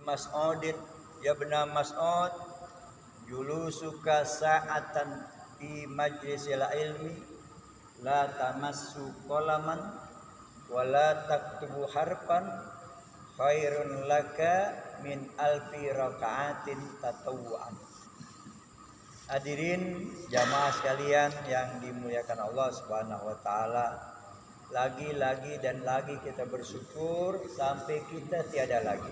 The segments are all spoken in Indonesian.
Mas'udin ya ibna Mas'ud julusuka sa'atan fi majlisil ilmi la tamassu qalaman wa la taktubu harfan khairun laka min alfi raka'atin tatawwu'an. Hadirin jamaah sekalian yang dimuliakan Allah Subhanahu wa taala, lagi dan lagi kita bersyukur sampai kita tiada lagi.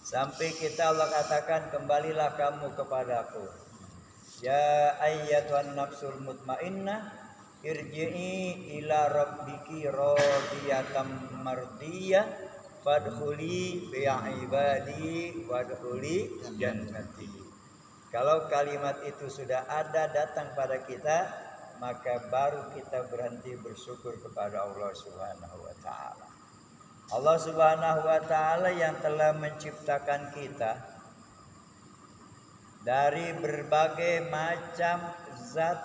Sampai kita Allah katakan kembalilah kamu kepadaku. Ya ayyatuhan nafsul mutmainnah irji'i ila rabbiki radiyatan mardiyah fadkhuli fi ibadi wadkhuli jannati. Kalau kalimat itu sudah ada datang pada kita, maka baru kita berhenti bersyukur kepada Allah Subhanahu wa taala. Allah Subhanahu wa taala yang telah menciptakan kita dari berbagai macam zat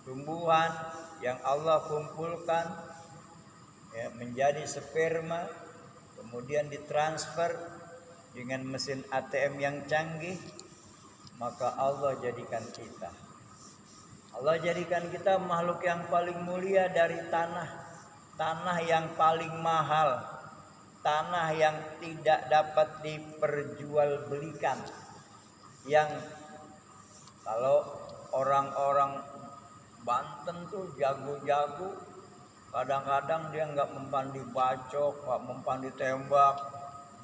tumbuhan yang Allah kumpulkan ya, menjadi sperma, kemudian ditransfer dengan mesin ATM yang canggih, maka Allah jadikan kita. Allah jadikan kita makhluk yang paling mulia dari tanah yang paling mahal, tanah yang tidak dapat diperjualbelikan, yang kalau orang-orang Banten tuh jago-jago, kadang-kadang dia nggak mempan dibacok, nggak mempan ditembak,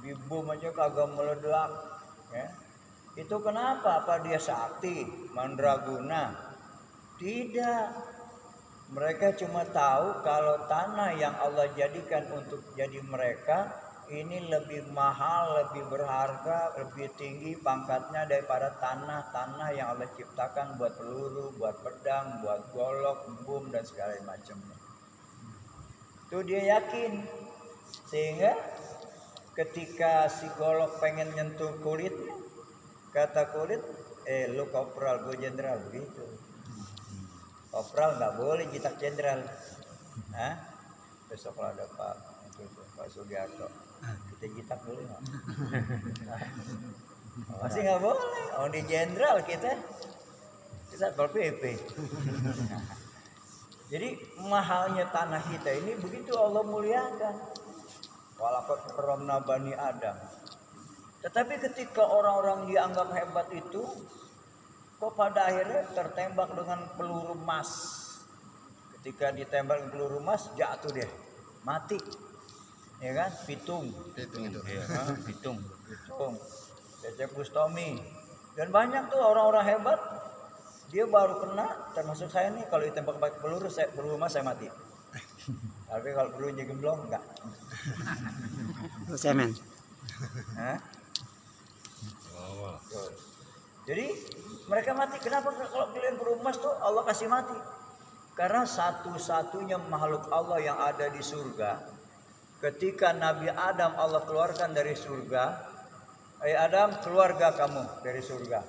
bibum aja kagak meledak, ya. Itu kenapa? Apa dia sakti, mandraguna? Tidak. Mereka cuma tahu kalau tanah yang Allah jadikan untuk jadi mereka ini lebih mahal, lebih berharga, lebih tinggi pangkatnya daripada tanah-tanah yang Allah ciptakan buat peluru, buat pedang, buat golok, bom dan segala macamnya. Itu dia yakin. Sehingga ketika si golok pengen nyentuh kulitnya, kata kulit, lu kopral, gue jenderal, begitu. Kopral nggak boleh jitak jenderal. Hah? Besok kalau ada Pak Sugiarto, kita jitak boleh nggak? Masih nggak boleh. Oh di jenderal kita Satpol PP. Jadi mahalnya tanah kita ini begitu Allah muliakan. Walaqad karramna bani Adam. Tetapi ketika orang-orang dianggap hebat itu, kok pada akhirnya tertembak dengan peluru emas. Ketika ditembak dengan peluru emas, jatuh dia, mati, ya kan? Pitung itu, ya, pitung, Cecep Bustomi, dan banyak tuh orang-orang hebat. Dia baru kena, termasuk saya nih, kalau ditembak pakai peluru emas saya mati. Tapi kalau pelurunya gemblong enggak. Semen. Hah? Jadi mereka mati. Kenapa kalau kalian berumas tuh Allah kasih mati? Karena satu-satunya makhluk Allah yang ada di surga, ketika Nabi Adam Allah keluarkan dari surga, Adam keluarga kamu dari surga,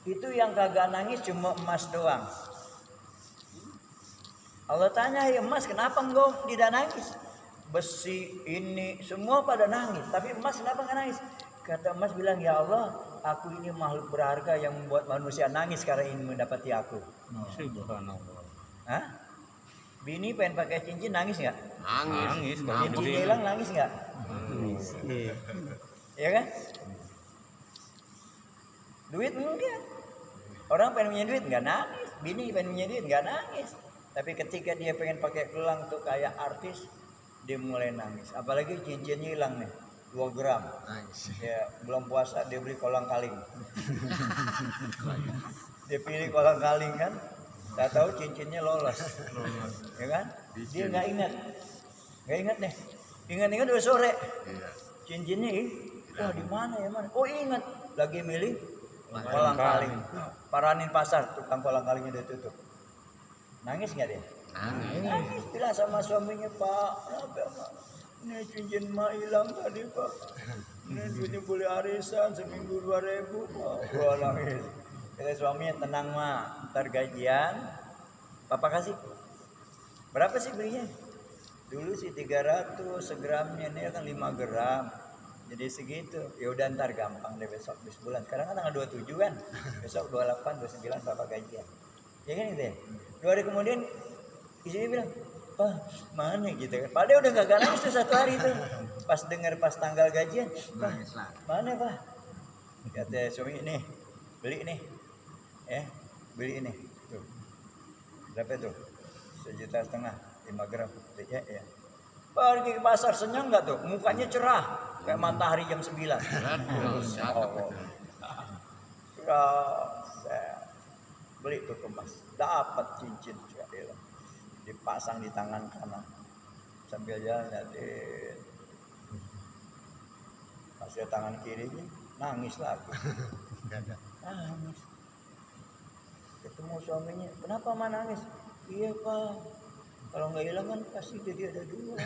itu yang kagak nangis cuma emas doang. Allah tanya, ya emas kenapa engkau tidak nangis? Besi ini semua pada nangis, tapi emas kenapa nggak nangis? Kata emas bilang, ya Allah, aku ini makhluk berharga yang membuat manusia nangis karena ingin mendapati aku. Subhanallah. Hah? Bini pengen pakai cincin nangis nggak? Nangis. Cincin hilang nangis nggak? Nangis. Iya. Ya kan? Duit enggak. Orang pengen punya duit nggak nangis. Bini pengen punya duit nggak nangis. Tapi ketika dia pengen pakai gelang tuh kayak artis, dia mulai nangis. Apalagi cincinnya hilang nih, 2 gram. Nice. Ya belum puasa dia beli kolang kaling. Dia pilih kolang kaling kan, tak tahu cincinnya lolos. Ya kan? Dia nggak ingat nih. Ingat udah sore. Cincinnya wah di mana ya mana? Oh ingat, lagi milih kolang kaling. Paranin pasar, tukang kolang kalingnya udah tutup. Nangis nggak dia? Nangis. Bilang sama suaminya, Pak, ini cincin mak hilang tadi Pak. Ini duitnya boleh arisan seminggu 2.000 Pak. Wah nangis. Kata suaminya, tenang mak, ntar gajian Papa kasih. Berapa sih belinya? Dulu sih 300 segramnya, ini kan 5 gram. Jadi segitu. Ya udah ntar gampang deh besok habis bulan. Sekarang kan tanggal 27 kan. Besok 28, 29 Bapak gajian. Ya kan gitu ya. 2 hari kemudian istrinya bilang, "Pak, mana gitu kan." Padahal udah gak nangis tuh 1 hari tuh. Pas dengar pas tanggal gajian, "Pak, mana Pak?" Kata suami, "Nih, beli nih. Beli ini." Tuh. Berapa tuh? 1,5 juta, 5 gram. Ya. Pergi ke pasar senyum nggak tuh? Mukanya cerah kayak matahari jam 9. Oh. Saya beli tuh kemas, dapat cincin juga dipasang di tangan kanan sambil jalan liatin. Kasih tangan kirinya nangis lagi. Nangis. Ketemu suaminya, "Kenapa mah nangis?" "Iya Pak, kalau nggak hilang kan pasti jadi ada 2."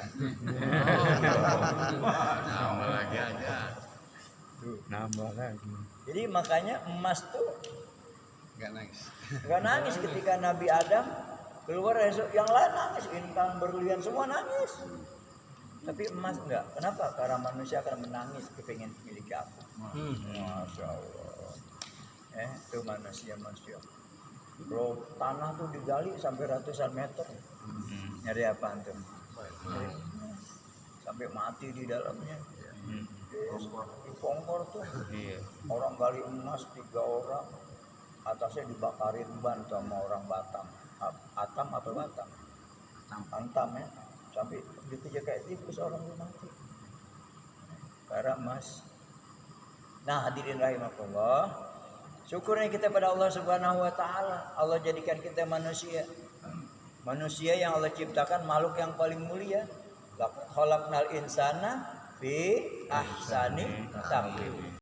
Nambah lagi aja. Nambah lagi. Jadi makanya emas tuh Nggak nangis. nangis ketika Nabi Adam keluar, yang lain nangis, intan, berlian semua nangis. Tapi emas enggak. Kenapa? Karena manusia akan menangis kepingin memiliki apa. Masya Allah. Itu manusia. Bro, tanah tuh digali sampai ratusan meter. Nyari apa antum? Sampai mati di dalamnya. Di Pongkor tuh. Iya. Orang gali emas 3 orang. Atasnya dibakarin ban sama orang Batam. Atam atau Batam? Antam ya. Sampai dikejar kayak tikus orang itu mati. Karena emas. Nah, hadirin rahimakumullah. Syukurnya kita pada Allah Subhanahu wa taala. Allah jadikan kita manusia. Manusia yang Allah ciptakan makhluk yang paling mulia. Khalaqnal insana fi ahsani taqwim.